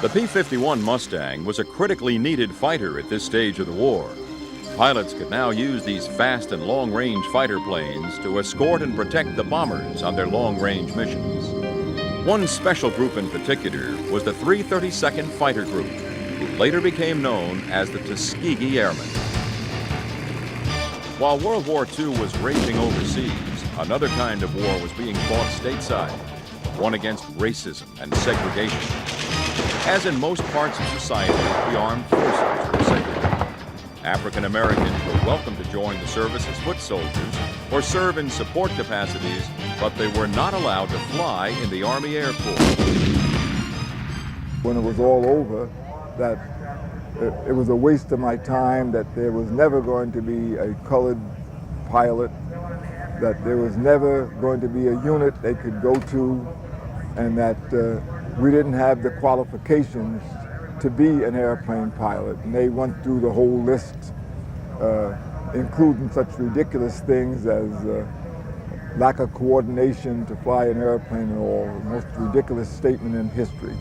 The P51 Mustang was a critically needed fighter at this stage of the war. Pilots could now use these fast and long-range fighter planes to escort and protect the bombers on their long-range missions. One special group in particular was the 332nd Fighter Group, who later became known as the Tuskegee Airmen. While World War II was raging overseas, another kind of war was being fought stateside, one against racism and segregation. As in most parts of society, the armed forces were segregated. African Americans were welcome to join the service as foot soldiers or serve in support capacities, but they were not allowed to fly in the Army Air Corps. When it was all over, that it was a waste of my time, that there was never going to be a colored pilot, that there was never going to be a unit they could go to, and that we didn't have the qualifications to be an airplane pilot. And they went through the whole list, including such ridiculous things as lack of coordination to fly an airplane at all. The most ridiculous statement in history.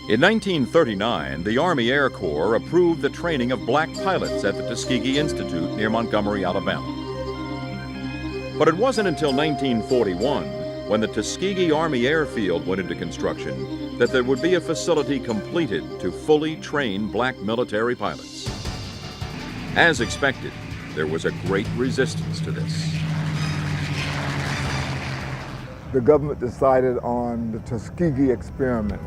In 1939, the Army Air Corps approved the training of black pilots at the Tuskegee Institute near Montgomery, Alabama. But it wasn't until 1941, when the Tuskegee Army Airfield went into construction, that there would be a facility completed to fully train black military pilots. As expected, there was a great resistance to this. The government decided on the Tuskegee experiment.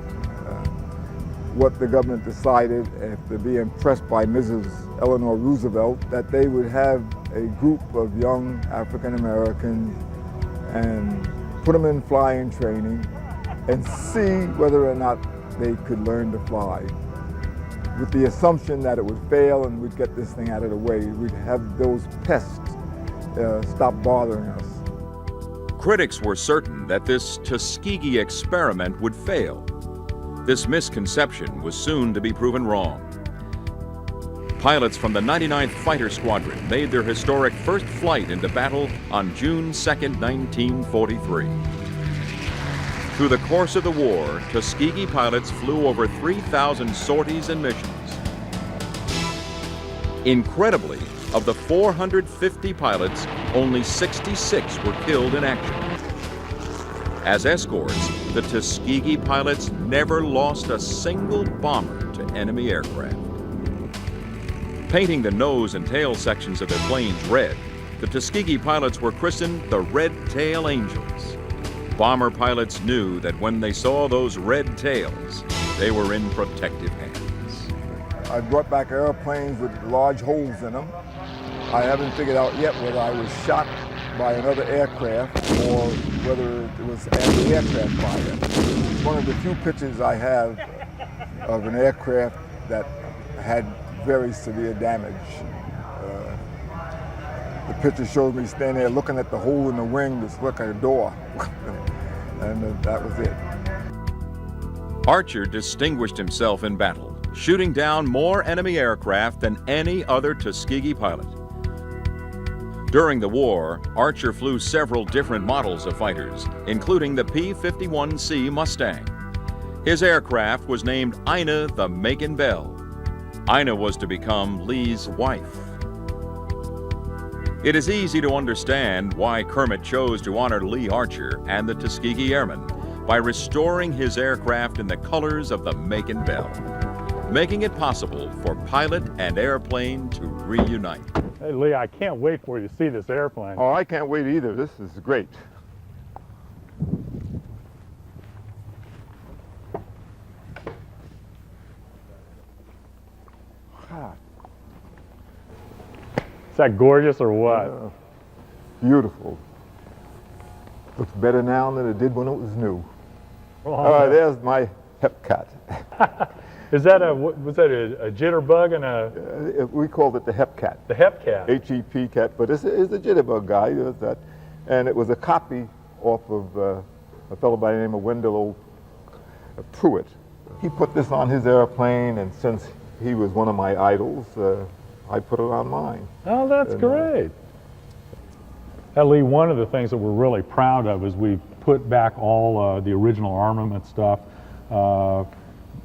What the government decided, after being impressed by Mrs. Eleanor Roosevelt, that they would have a group of young African Americans and put them in flying training and see whether or not they could learn to fly. With the assumption that it would fail and we'd get this thing out of the way, we'd have those pests stop bothering us. Critics were certain that this Tuskegee experiment would fail. This misconception was soon to be proven wrong. Pilots from the 99th Fighter Squadron made their historic first flight into battle on June 2, 1943. Through the course of the war, Tuskegee pilots flew over 3,000 sorties and missions. Incredibly, of the 450 pilots, only 66 were killed in action. As escorts, the Tuskegee pilots never lost a single bomber to enemy aircraft. Painting the nose and tail sections of their planes red, the Tuskegee pilots were christened the Red Tail Angels. Bomber pilots knew that when they saw those red tails, they were in protective hands. I brought back airplanes with large holes in them. I haven't figured out yet whether I was shot by another aircraft or whether it was anti-aircraft fire. It's one of the few pictures I have of an aircraft that had very severe damage. The picture shows me standing there looking at the hole in the wing that's like a door. And that was it. Archer distinguished himself in battle, shooting down more enemy aircraft than any other Tuskegee pilot. During the war, Archer flew several different models of fighters, including the P51 Mustang. His aircraft was named Ina the Macon Belle. Ina was to become Lee's wife. It is easy to understand why Kermit chose to honor Lee Archer and the Tuskegee Airmen by restoring his aircraft in the colors of the Macon Belle, making it possible for pilot and airplane to reunite. Hey Lee, I can't wait for you to see this airplane. Oh, I can't wait either. This is great. Is that gorgeous or what? Beautiful. Looks better now than it did when it was new. Oh, there's my Hepcat. was that a jitterbug and a... We called it the Hepcat. The Hepcat. H-E-P cat, but it's a jitterbug guy. That, and it was a copy off of a fellow by the name of Wendell Pruitt. He put this on his airplane, and since he was one of my idols, I put it on mine. Oh, that's great. Lee, one of the things that we're really proud of is we've put back all the original armament stuff.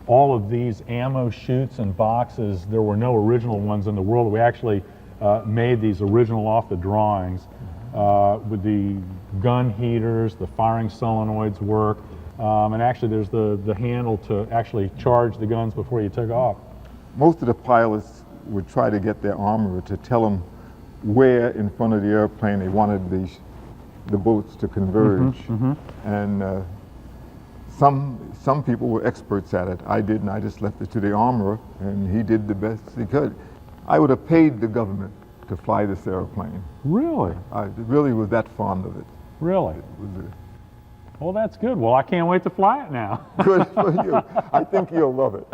all of these ammo chutes and boxes, there were no original ones in the world. We actually made these original off the drawings with the gun heaters, the firing solenoids work, and actually there's the handle to actually charge the guns before you took off. Most of the pilots would try to get their armorer to tell them where in front of the airplane they wanted the bullets to converge. And some people were experts at it. I didn't. I just left it to the armorer, and he did the best he could. I would have paid the government to fly this airplane. Really? I really was that fond of it. Really? It was Well, that's good. Well, I can't wait to fly it now. good for you. I think you'll love it.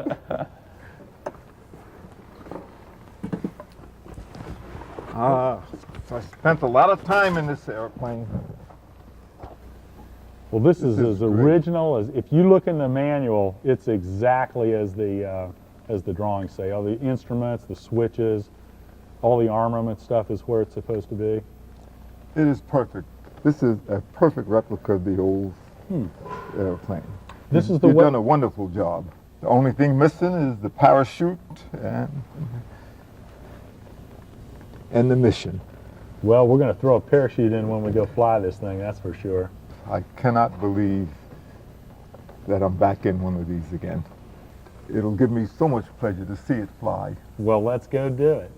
So I spent a lot of time in this airplane. Well, this is is as great. original as, if you look in the manual, it's exactly as the drawings say. All the instruments, the switches, all the armament stuff is where it's supposed to be. It is perfect. This is a perfect replica of the old airplane. This is the You've way. done a wonderful job. The only thing missing is the parachute and the mission. Well, we're going to throw a parachute in when we go fly this thing, that's for sure. I cannot believe that I'm back in one of these again. It'll give me so much pleasure to see it fly. Well, let's go do it.